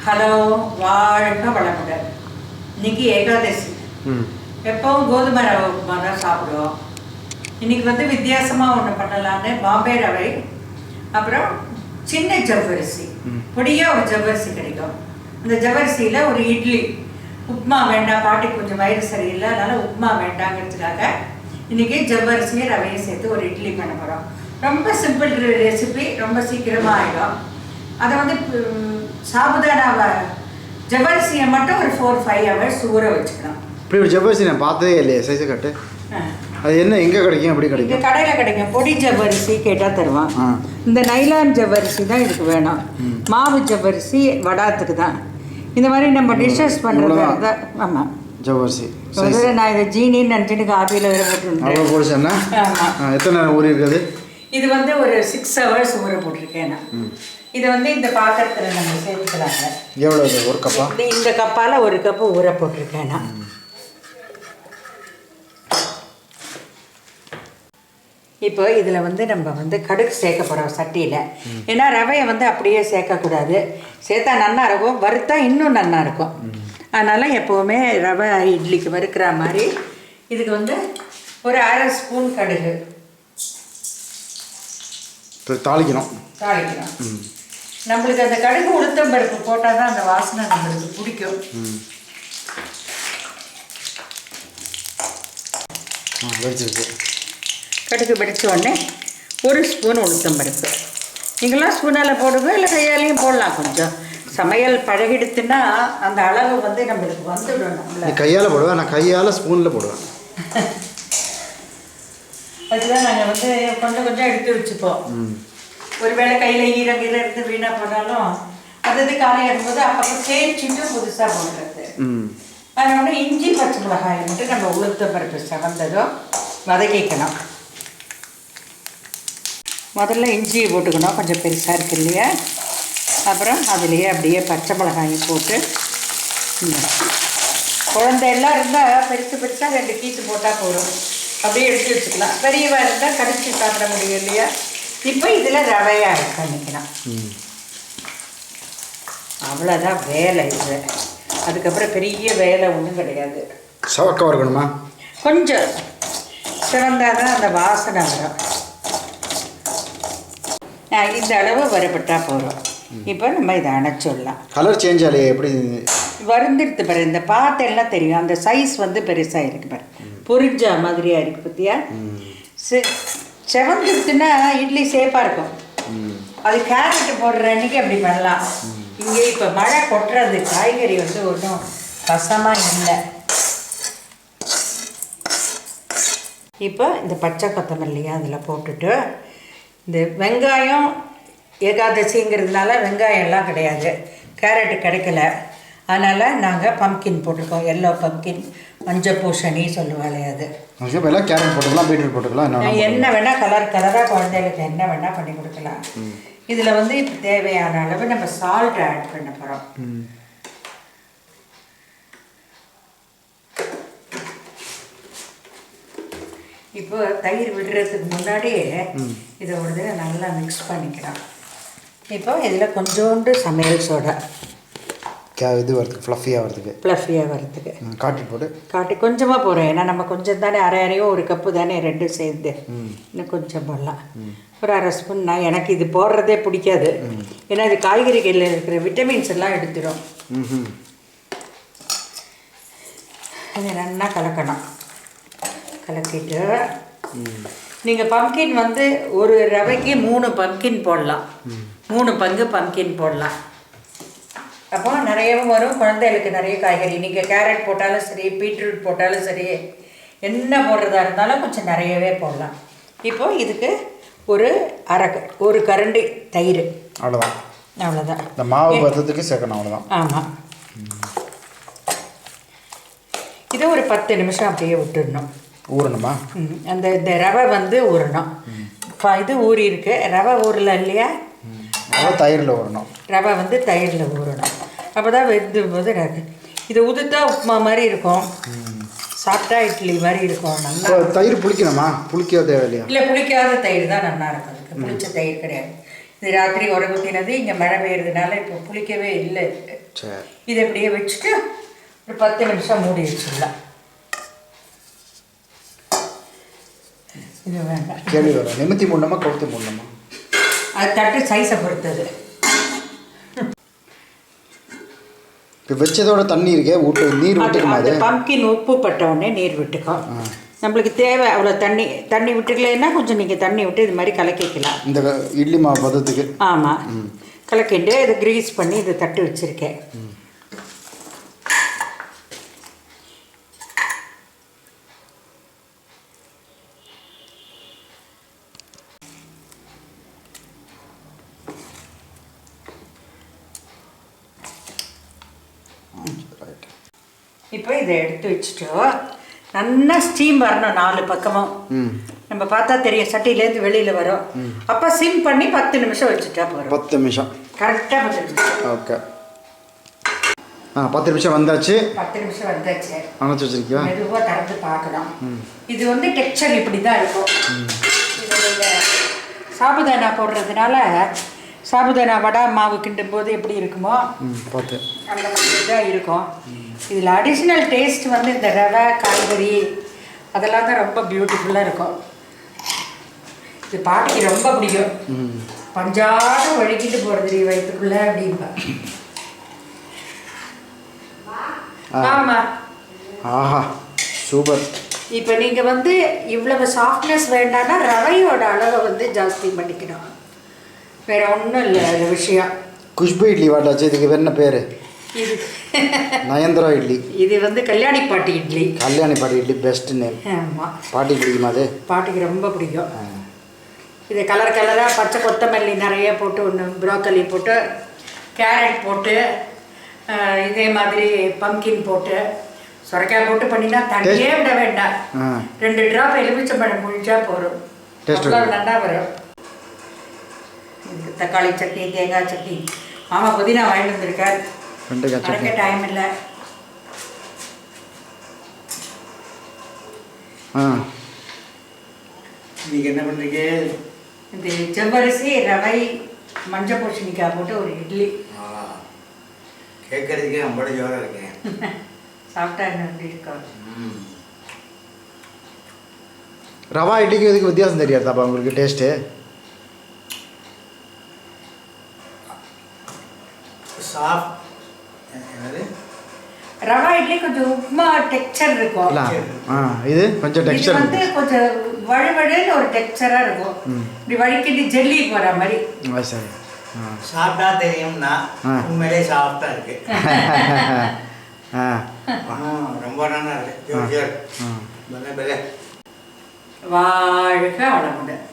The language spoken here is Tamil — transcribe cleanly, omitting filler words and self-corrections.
ஹலோ, வாழ்க வளமுடன். இன்னைக்கு ஏகாதசி. எப்பவும் கோதுமை ரவை உப்புமா தான் சாப்பிடுவோம். இன்னைக்கு வந்து வித்தியாசமாக ஒன்று பண்ணலான்னு பாம்பே ரவை, அப்புறம் சின்ன ஜவ்வரிசி, பொடியாக ஒரு ஜவ்வரிசி கிடைக்கும். அந்த ஜவ்வரிசியில் ஒரு இட்லி. உப்புமா வேண்டாம், பாட்டிக்கு கொஞ்சம் வயிறு சரியில்லை, அதனால் உப்புமா வேண்டாங்கிறதுக்காக இன்றைக்கி ஜவ்வரிசியும் ரவையும் சேர்த்து ஒரு இட்லி பண்ண போகிறோம். ரொம்ப சிம்பிள் ரெசிபி, ரொம்ப சீக்கிரமாக ஆகிடும். அதை வந்து சாபுதானாவை ஜவ்வரிசியை மட்டும் ஒரு 4-5 ஹவர்ஸ் ஊற வச்சுக்கணும். இப்படி ஒரு ஜவ்வரிசி நான் பார்த்ததே இல்லையே, சைஸை கட்டு. அது என்ன எங்கே கிடைக்கும்? எப்படி கிடைக்கும்? இங்கே கடையில் கிடைக்கும். பொடி ஜவ்வரிசி கேட்டால் தருவான். இந்த நைலான் ஜவ்வரிசி தான் இதுக்கு வேணும். மாவு ஜவ்வரிசி வடாத்துக்கு தான். இந்த மாதிரி நம்ம டிஷ்ஷஸ் பண்ணுறது தான். ஆமாம், ஜவ்வரிசி. நான் இதை ஜீனின்னு நினச்சிட்டு காஃபியில் வேறு போட்டுருக்கேன். போட்டுச்சேன்னா ஆமாம். எத்தனை நேரம் ஊறி இருக்குது? இது வந்து ஒரு 6 ஹவர்ஸ் ஊற போட்டிருக்கேன் நான். இதை வந்து இந்த பாத்திரத்தில் நம்ம சேர்த்துக்கலாங்க. எவ்வளோ? ஒரு கப்பா? இந்த கப்பால் ஒரு கப்பு ஊற போட்டிருக்கேன் நான். இப்போ இதில் வந்து நம்ம வந்து கடுகு சேர்க்க போகிறோம் சட்டியில். ஏன்னா ரவையை வந்து அப்படியே சேர்க்கக்கூடாது. சேர்த்தா நல்லா இருக்கும், வறுத்தா இன்னும் நல்லா இருக்கும். அதனால் எப்போவுமே ரவை இட்லிக்கு வறுக்கிற மாதிரி இதுக்கு வந்து ஒரு 1/2 ஸ்பூன் கடுகு தாளிக்கணும். நம்மளுக்கு அந்த கடுகு உளுத்தம் பருப்பு போட்டால் தான் அந்த வாசனை நம்மளுக்கு பிடிக்கும். கடுகு வெடிச்ச உடனே 1 ஸ்பூன் உளுத்தம் பருப்பு. நீங்களாம் ஸ்பூனால் போடுங்க, இல்லை கையாலையும் போடலாம். கொஞ்சம் சமையல் பழகிடுத்துன்னா அந்த அளவு வந்து நம்மளுக்கு வந்துடும். நம்மள கையால் போடுவேன், நான் கையால் ஸ்பூனில் போடுவேன். அதுதான் நாங்கள் வந்து கொஞ்சம் கொஞ்சம் எடுத்து வச்சுப்போம். ஒருவேளை கையில் ஈரம் எடுத்து வீணாக போனாலும் அது காலையாக இருக்கும்போது அப்பப்போ தேய்ச்சிட்டு புதுசாக போடுறது. அதனால இஞ்சி பச்சை மிளகாய் மட்டும் நம்ம உளுத்த பருப்பு செவந்ததும் வதக்கிக்கணும். முதல்ல இஞ்சியை போட்டுக்கணும், கொஞ்சம் பெருசாக இருக்கு இல்லையா. அப்புறம் அதுலேயே அப்படியே பச்சை மிளகாயும் போட்டு, குழந்தையெல்லாம் இருந்தால் பெருசாக 2 கீத்து போட்டால் போதும், அப்படியே எடுத்து வச்சுக்கலாம். பெரியவா இருந்தால் கடிச்சு சாப்பிட முடியும் இல்லையா. இப்போ இதில் ரவையை ஆட் பண்ணிக்கலாம். அவ்வளோதான் வேலை இது. அதுக்கப்புறம் பெரிய வேலை ஒன்றும் கிடையாது. சவக்காக இருக்கணுமா? கொஞ்சம் சிறந்தால் தான் அந்த வாசனை வரும். இந்த அளவு வறுபட்டால் போகிறோம். இப்போ நம்ம இதை அணைச்சிடலாம். கலர் சேஞ்ச் ஆகலையே, எப்படி வருந்துடுத்து பாரு. இந்த பார்த்தெல்லாம் தெரியும், அந்த சைஸ் வந்து பெருசாக இருக்குது பாரு, பொரிஞ்சா மாதிரியாக இருக்குது பற்றியா. செவந்துடுத்துன்னா இட்லி சேஃபாக இருக்கும். அது கேரட்டு போடுற அன்றைக்கி அப்படி பண்ணலாம். இங்கே இப்போ மழை கொட்டுறது, காய்கறி வந்து ஒன்றும் கசமாக இல்லை. இப்போ இந்த பச்சை கொத்தமல்லியை அதில் போட்டுட்டு, இந்த வெங்காயம் ஏகாதசிங்கிறதுனால வெங்காயம் எல்லாம் கிடையாது, கேரட்டு கிடைக்கல, அதனால் நாங்கள் பம்கின் போட்டிருக்கோம். எல்லோ பம்கின், மஞ்சள் பூசணி சொல்லுவாளே அது. எல்லாம் கேரட் போட்டுக்கலாம், பீட்ரூட் போட்டுக்கலாம், என்ன வேணால் கலராக குழந்தைகளுக்கு என்ன வேணால் பண்ணி கொடுக்கலாம். இதில் வந்து இப்போ தேவையான அளவு நம்ம சால்ட் ஆட் பண்ண போகிறோம். இப்போ தயிர் விடுறதுக்கு முன்னாடியே இதை ஒரு தடவை நல்லா மிக்ஸ் பண்ணிக்கலாம். இப்போ இதில் கொஞ்சோண்டு சமையல் சோடா, இது வரதுக்கு ஃப்ளஃபியாக வரதுக்கு காட்டி கொஞ்சமாக போடுறேன். ஏன்னா நம்ம கொஞ்சம் தானே, அரையோ 1 கப்பு தானே, 2 சேர்ந்து இன்னும் கொஞ்சம் போடலாம். ஒரு 1/2 ஸ்பூன். நான் எனக்கு இது போடுறதே பிடிக்காது, ஏன்னா இது காய்கறிகளில் இருக்கிற விட்டமின்ஸ் எல்லாம் எடுத்துடும். அதை நல்லா கலக்கணும். கலக்கிட்டு நீங்கள் பம்கின் வந்து ஒரு ரவைக்கு 3 பம்கின் போடலாம், 3 பங்கு பம்கின் போடலாம். அப்போ நிறையவும் வரும். குழந்தைகளுக்கு நிறைய காய்கறி, நீங்கள் கேரட் போட்டாலும் சரி, பீட்ரூட் போட்டாலும் சரி, என்ன போடுறதா இருந்தாலும் கொஞ்சம் நிறையவே போடலாம். இப்போது இதுக்கு ஒரு கரண்டி தயிர், அவ்வளோதான். இந்த மாவு பதத்துக்கு சேர்க்கணும், அவ்வளோதான். ஆமாம். இதை ஒரு 10 நிமிஷம் அப்படியே விட்டுடணும். ஊறணுமா? இந்த ரவை வந்து ஊறணும். இது ஊறி இருக்கு, ரவை ஊறல இல்லையா, தயிரில் ஊறணும். ரவை வந்து தயிரில் ஊறணும். அப்போ தான் வெந்தும் போது இது உதுத்தா உப்புமா மாதிரி இருக்கும், சாப்பிட்டா இட்லி மாதிரி இருக்கும். நல்லா தயிர் புளிக்கணுமா? புளிக்காத தேவையில்லையா? இல்லை, புளிக்காத தயிர் தான் நல்லா இருக்கும். அதுக்கு புளிச்ச தயிர் கிடையாது. இது ராத்திரி உரகுத்தினது இங்கே மழை பெய்யறதுனால இப்போ புளிக்கவே இல்லை. சரி, இதை இப்படியே வச்சுட்டு ஒரு 10 நிமிஷம் மூடி வச்சிடலாம். இது வேண்டாம். கேள்வி வரும், நிமித்தி மூடணுமா கொளுத்தி மூடணுமா? அது தட்டு சைஸை பொறுத்தது. இப்போ வச்சதோட தண்ணி இருக்கே நீர் விட்டுக்குமா? அது பம்கின் உப்பு பட்டவுடனே நீர் விட்டுக்கோ. நம்மளுக்கு தேவை அவ்வளோ தண்ணி விட்டுக்கலைன்னா கொஞ்சம் நீங்கள் தண்ணி விட்டு இது மாதிரி கலக்கிக்கலாம். இந்த இட்லி மாவு பதத்துக்கு. ஆமாம், கலக்கிட்டு இதை கிரீஸ் பண்ணி இதை தட்டு வச்சுருக்கேன். இப்போ இதை எடுத்து வச்சுட்டோம். நல்லா ஸ்டீம் வரணும் 4 பக்கமும். நம்ம பார்த்தா தெரியும் சட்டியிலேருந்து வெளியில் வரும். அப்போ சிம் பண்ணி 10 நிமிஷம் வச்சுட்டா போகிறோம். 10 நிமிஷம் கரெக்டாக 10 நிமிஷம். ஓகே. 10 நிமிஷம் வந்தாச்சு. 10 நிமிஷம் வந்தாச்சு. அணைச்சி வச்சிருக்கியா? மெதுவாக திறந்து பார்க்கலாம். இது வந்து டெக்ஸ்சர் இப்படி தான் இருக்கும். இது சாபுதானா போடுறதுனால சாபுதானா வடை மாவு கிண்டும் போது எப்படி இருக்குமோ பார்த்து அந்த மாதிரி தான் இருக்கும். இதில் அடிஷ்னல் டேஸ்ட் வந்து இந்த ரவை காய்கறி அதெல்லாம் தான் ரொம்ப பியூட்டிஃபுல்லாக இருக்கும். இது பாட்டிக்கு ரொம்ப பிடிக்கும். பஞ்சாட வழுக்கிட்டு போகிறது வயிற்றுக்குள்ளே அப்படின்பா. ஆமாம். ஆஹா, சூப்பர். இப்போ நீங்கள் வந்து இவ்வளவு சாஃப்ட்னஸ் வேண்டாம்னா ரவையோட அளவை வந்து ஜாஸ்தி பண்ணிக்கணும். வேற ஒன்றும் இல்லை அது விஷயம். குஷ்பு இட்லி வாட்டாச்சு. இதுக்கு வேறு என்ன பேர்? இது நயந்திரா இட்லி. இது வந்து கல்யாணி பாட்டி இட்லி. கல்யாணி பாட்டி இட்லி பெஸ்ட் நேம். ஆமாம், பாட்டி பிடிக்குமா? அது பாட்டிக்கு ரொம்ப பிடிக்கும். இது கலர் கலராக பச்சை கொத்தமல்லி நிறைய போட்டு ஒன்று ப்ரோக்கலி போட்டு கேரட் போட்டு இதே மாதிரி பம்கின் போட்டு சுரைக்காய் போட்டு பண்ணினா தண்ணியே விட வேண்டாம். 2 ட்ராப் எலுமிச்சம்பழம் முழிச்சா போகிறோம். நல்லா வரும். தக்காளி சட்னி, தேங்காய் சட்னி. மாமா புதினா வாங்கிட்டு வந்திருக்கார். எனக்கு டைம் இல்லை. இன்னைக்கு என்ன பண்ணுறீங்க? இந்த செவ்வரிசி ரவை மஞ்சள் பூசணிக்காய் போட்டு ஒரு இட்லி. கேட்கறதுக்கே அம்பட ஜோராக இருக்கேன். சாப்பிட்டா என்ன இருக்கோம். ரவா இட்லிக்கு இதுக்கு வித்தியாசம் தெரியாதாப்பா உங்களுக்கு டேஸ்ட்டு? சாஃப்ட் என்னது ரவா இட்லி கொஞ்சம் உப்புமா டெக்ஸ்சர் இருக்கும். இது கொஞ்சம் டெக்ஸ்சர் வந்து கொஞ்சம் வழுவழுன்னு ஒரு டெக்ஸ்சராக இருக்கும். இப்படி வழுக்கிட்டு ஜெல்லி போகிற மாதிரி. சரி, சாப்பிட்டா தெரியும்னா உண்மையிலே சாஃப்டாக இருக்கு. ரொம்ப நல்லா இருக்கு. வாழ்க வளமுடன்.